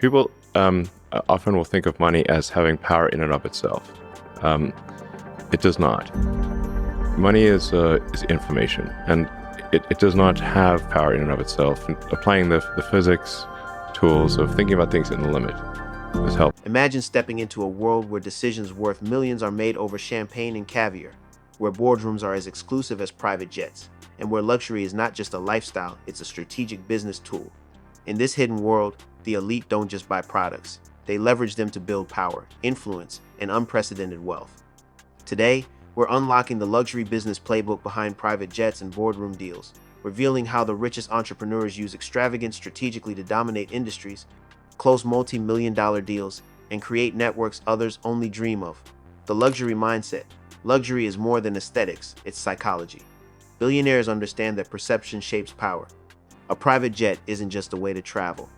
People often will think of money as having power in and of itself. Um, it does not. Money is information, and it does not have power in and of itself. And applying the physics tools of thinking about things in the limit is helpful. Imagine stepping into a world where decisions worth millions are made over champagne and caviar, where boardrooms are as exclusive as private jets, and where luxury is not just a lifestyle, it's a strategic business tool. In this hidden world, the elite don't just buy products, they leverage them to build power, influence, and unprecedented wealth. Today, we're unlocking the luxury business playbook behind private jets and boardroom deals, revealing how the richest entrepreneurs use extravagance strategically to dominate industries, close multi-million-dollar deals, and create networks others only dream of. The luxury mindset. Luxury is more than aesthetics, it's psychology. Billionaires understand that perception shapes power. A private jet isn't just a way to travel.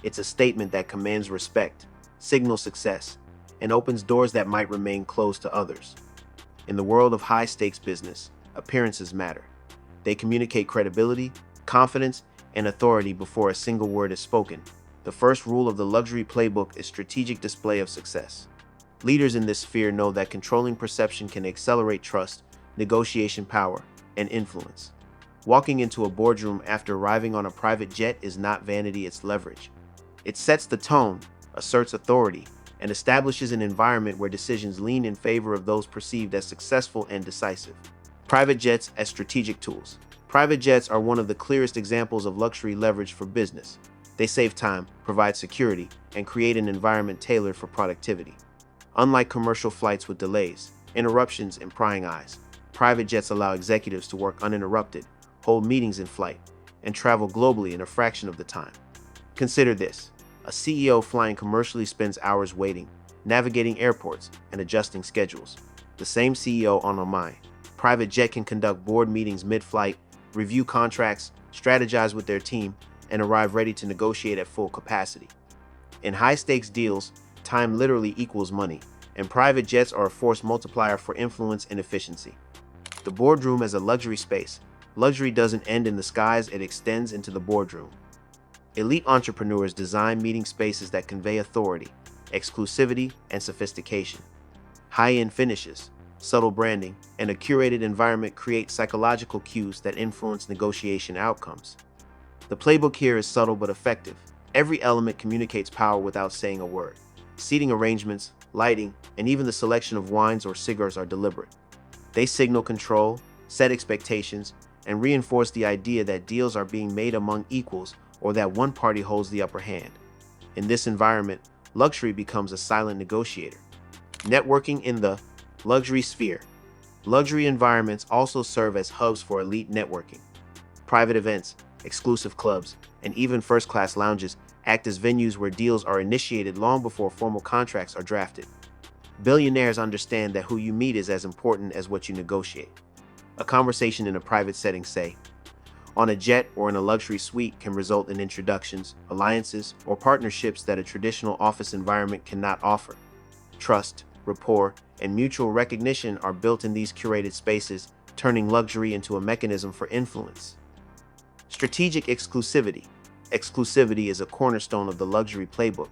It's a statement that commands respect, signals success, and opens doors that might remain closed to others. In the world of high-stakes business, appearances matter. They communicate credibility, confidence, and authority before a single word is spoken. The first rule of the luxury playbook is strategic display of success. Leaders in this sphere know that controlling perception can accelerate trust, negotiation power, and influence. Walking into a boardroom after arriving on a private jet is not vanity, it's leverage. It sets the tone, asserts authority, and establishes an environment where decisions lean in favor of those perceived as successful and decisive. Private jets as strategic tools. Private jets are one of the clearest examples of luxury leverage for business. They save time, provide security, and create an environment tailored for productivity. Unlike commercial flights with delays, interruptions, and prying eyes, private jets allow executives to work uninterrupted, hold meetings in flight, and travel globally in a fraction of the time. Consider this. A CEO flying commercially spends hours waiting, navigating airports, and adjusting schedules. The same CEO on a private jet can conduct board meetings mid-flight, review contracts, strategize with their team, and arrive ready to negotiate at full capacity. In high-stakes deals, time literally equals money, and private jets are a force multiplier for influence and efficiency. The boardroom as a luxury space. Luxury doesn't end in the skies, it extends into the boardroom. Elite entrepreneurs design meeting spaces that convey authority, exclusivity, and sophistication. High-end finishes, subtle branding, and a curated environment create psychological cues that influence negotiation outcomes. The playbook here is subtle but effective. Every element communicates power without saying a word. Seating arrangements, lighting, and even the selection of wines or cigars are deliberate. They signal control, set expectations, and reinforce the idea that deals are being made among equals or that one party holds the upper hand. In this environment, luxury becomes a silent negotiator. Networking in the luxury sphere. Luxury environments also serve as hubs for elite networking. Private events, exclusive clubs, and even first-class lounges act as venues where deals are initiated long before formal contracts are drafted. Billionaires understand that who you meet is as important as what you negotiate. A conversation in a private setting, say, on a jet or in a luxury suite, can result in introductions, alliances, or partnerships that a traditional office environment cannot offer. Trust, rapport, and mutual recognition are built in these curated spaces, turning luxury into a mechanism for influence. Strategic exclusivity. Exclusivity is a cornerstone of the luxury playbook.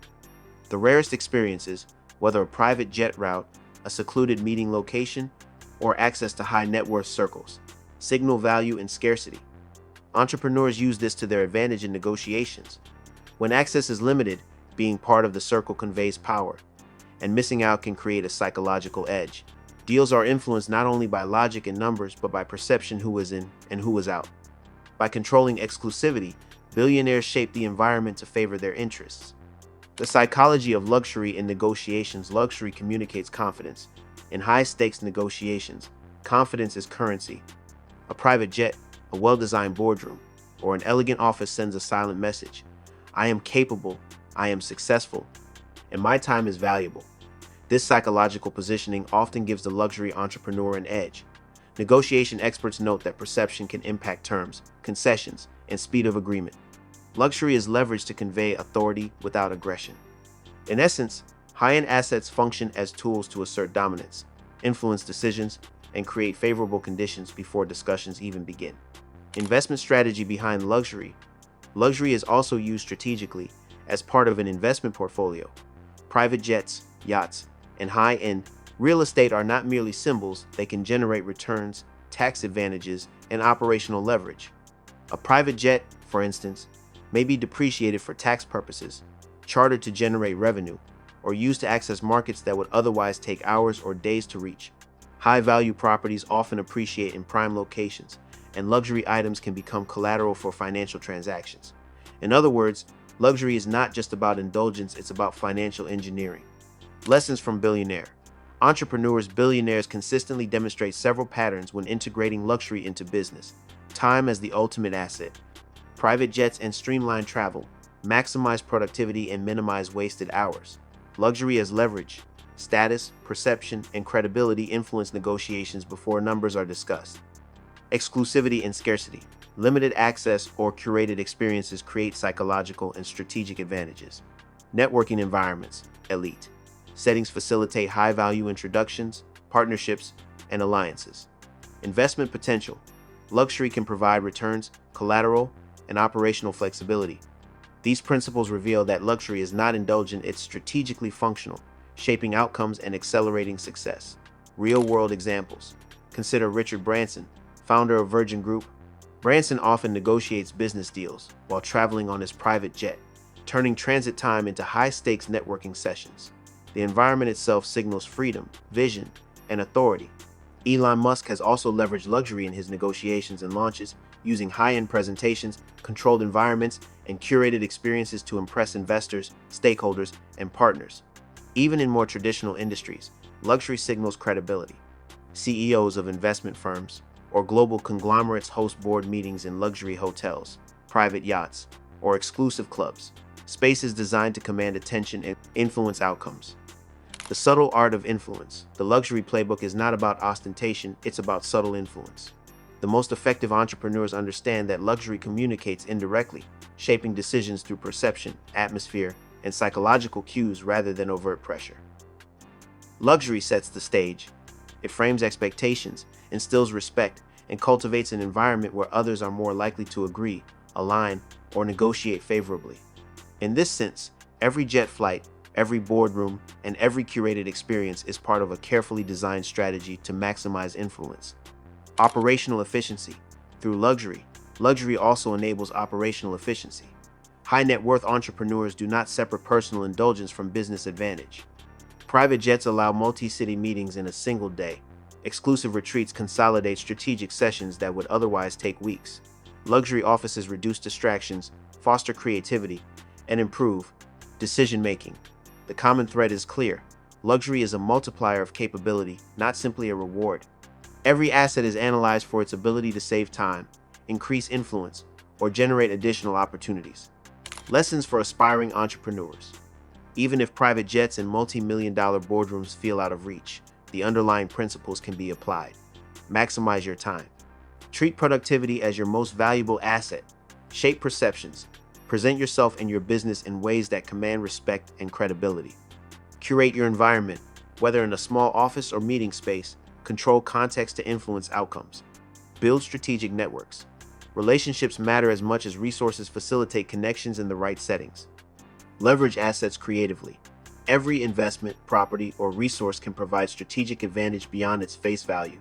The rarest experiences, whether a private jet route, a secluded meeting location, or access to high net worth circles, signal value and scarcity. Entrepreneurs use this to their advantage in negotiations. When access is limited, being part of the circle conveys power, and missing out can create a psychological edge. Deals are influenced not only by logic and numbers, but by perception, who is in and who is out. By controlling exclusivity, billionaires shape the environment to favor their interests. The psychology of luxury in negotiations. Luxury communicates confidence. In high-stakes negotiations, confidence is currency. A private jet, a well-designed boardroom, or an elegant office sends a silent message. I am capable, I am successful, and my time is valuable. This psychological positioning often gives the luxury entrepreneur an edge. Negotiation experts note that perception can impact terms, concessions, and speed of agreement. Luxury is leveraged to convey authority without aggression. In essence, high-end assets function as tools to assert dominance, influence decisions, and create favorable conditions before discussions even begin. Investment strategy behind luxury. Luxury is also used strategically as part of an investment portfolio. Private jets, yachts, and high-end real estate are not merely symbols, they can generate returns, tax advantages, and operational leverage. A private jet, for instance, may be depreciated for tax purposes, chartered to generate revenue, or used to access markets that would otherwise take hours or days to reach. High-value properties often appreciate in prime locations, and luxury items can become collateral for financial transactions. In other words, luxury is not just about indulgence, it's about financial engineering. Lessons from billionaire. Billionaires consistently demonstrate several patterns when integrating luxury into business. Time as the ultimate asset. Private jets and streamlined travel. Maximize productivity and minimize wasted hours. Luxury as leverage. Status, perception, and credibility influence negotiations before numbers are discussed. Exclusivity and scarcity. Limited access or curated experiences create psychological and strategic advantages. Networking environments. Elite. Settings facilitate high-value introductions, partnerships, and alliances. Investment potential. Luxury can provide returns, collateral, and operational flexibility. These principles reveal that luxury is not indulgent, it's strategically functional, shaping outcomes and accelerating success. Real-world examples. Consider Richard Branson, founder of Virgin Group. Branson often negotiates business deals while traveling on his private jet, turning transit time into high-stakes networking sessions. The environment itself signals freedom, vision, and authority. Elon Musk has also leveraged luxury in his negotiations and launches, using high-end presentations, controlled environments, and curated experiences to impress investors, stakeholders, and partners. Even in more traditional industries, luxury signals credibility. CEOs of investment firms or global conglomerates host board meetings in luxury hotels, private yachts, or exclusive clubs, spaces designed to command attention and influence outcomes. The subtle art of influence. The luxury playbook is not about ostentation, it's about subtle influence. The most effective entrepreneurs understand that luxury communicates indirectly, shaping decisions through perception, atmosphere, and psychological cues rather than overt pressure. Luxury sets the stage. It frames expectations, instills respect, and cultivates an environment where others are more likely to agree, align, or negotiate favorably. In this sense, every jet flight, every boardroom, and every curated experience is part of a carefully designed strategy to maximize influence. Operational efficiency. Through luxury also enables operational efficiency. High net worth entrepreneurs do not separate personal indulgence from business advantage. Private jets allow multi-city meetings in a single day. Exclusive retreats consolidate strategic sessions that would otherwise take weeks. Luxury offices reduce distractions, foster creativity, and improve decision-making. The common thread is clear. Luxury is a multiplier of capability, not simply a reward. Every asset is analyzed for its ability to save time, increase influence, or generate additional opportunities. Lessons for aspiring entrepreneurs. Even if private jets and multi-million-dollar boardrooms feel out of reach, the underlying principles can be applied. Maximize your time. Treat productivity as your most valuable asset. Shape perceptions. Present yourself and your business in ways that command respect and credibility. Curate your environment, whether in a small office or meeting space. Control context to influence outcomes. Build strategic networks. Relationships matter as much as resources. Facilitate connections in the right settings. Leverage assets creatively. Every investment, property, or resource can provide strategic advantage beyond its face value.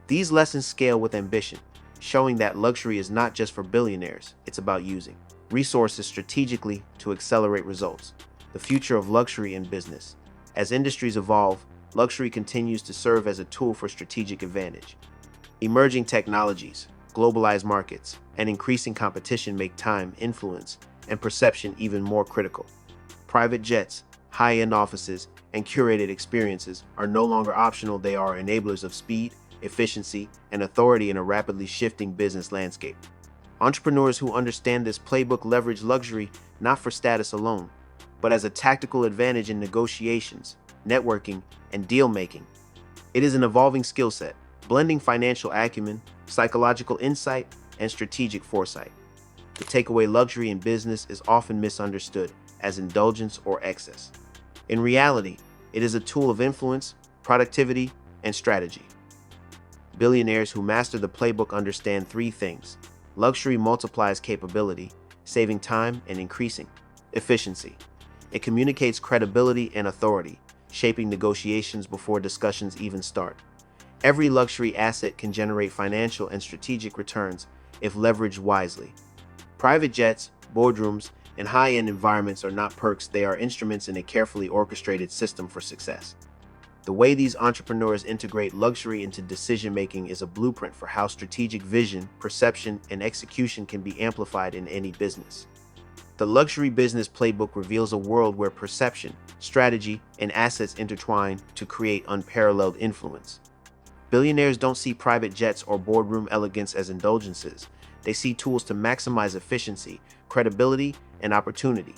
These lessons scale with ambition, showing that luxury is not just for billionaires, it's about using resources strategically to accelerate results. The future of luxury in business. As industries evolve, luxury continues to serve as a tool for strategic advantage. Emerging technologies, globalized markets, and increasing competition make time, influence, and perception even more critical. Private jets, high-end offices, and curated experiences are no longer optional, they are enablers of speed, efficiency, and authority in a rapidly shifting business landscape. Entrepreneurs who understand this playbook leverage luxury not for status alone, but as a tactical advantage in negotiations, networking, and deal-making. It is an evolving skill set, blending financial acumen, psychological insight, and strategic foresight. The takeaway: luxury in business is often misunderstood as indulgence or excess. In reality, it is a tool of influence, productivity, and strategy. Billionaires who master the playbook understand three things. Luxury multiplies capability, saving time and increasing Efficiency. It communicates credibility and authority, shaping negotiations before discussions even start. Every luxury asset can generate financial and strategic returns if leveraged wisely. Private jets, boardrooms, and high-end environments are not perks, they are instruments in a carefully orchestrated system for success. The way these entrepreneurs integrate luxury into decision-making is a blueprint for how strategic vision, perception, and execution can be amplified in any business. The Luxury Business Playbook reveals a world where perception, strategy, and assets intertwine to create unparalleled influence. Billionaires don't see private jets or boardroom elegance as indulgences. They see tools to maximize efficiency, credibility, and opportunity.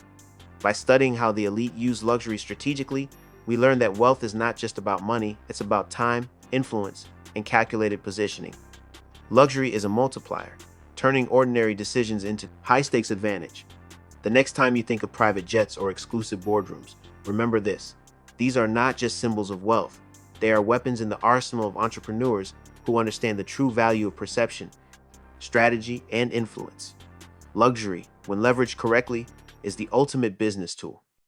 By studying how the elite use luxury strategically, we learn that wealth is not just about money, it's about time, influence, and calculated positioning. Luxury is a multiplier, turning ordinary decisions into high-stakes advantage. The next time you think of private jets or exclusive boardrooms, remember this: these are not just symbols of wealth. They are weapons in the arsenal of entrepreneurs who understand the true value of perception, strategy, and influence. Luxury, when leveraged correctly, is the ultimate business tool.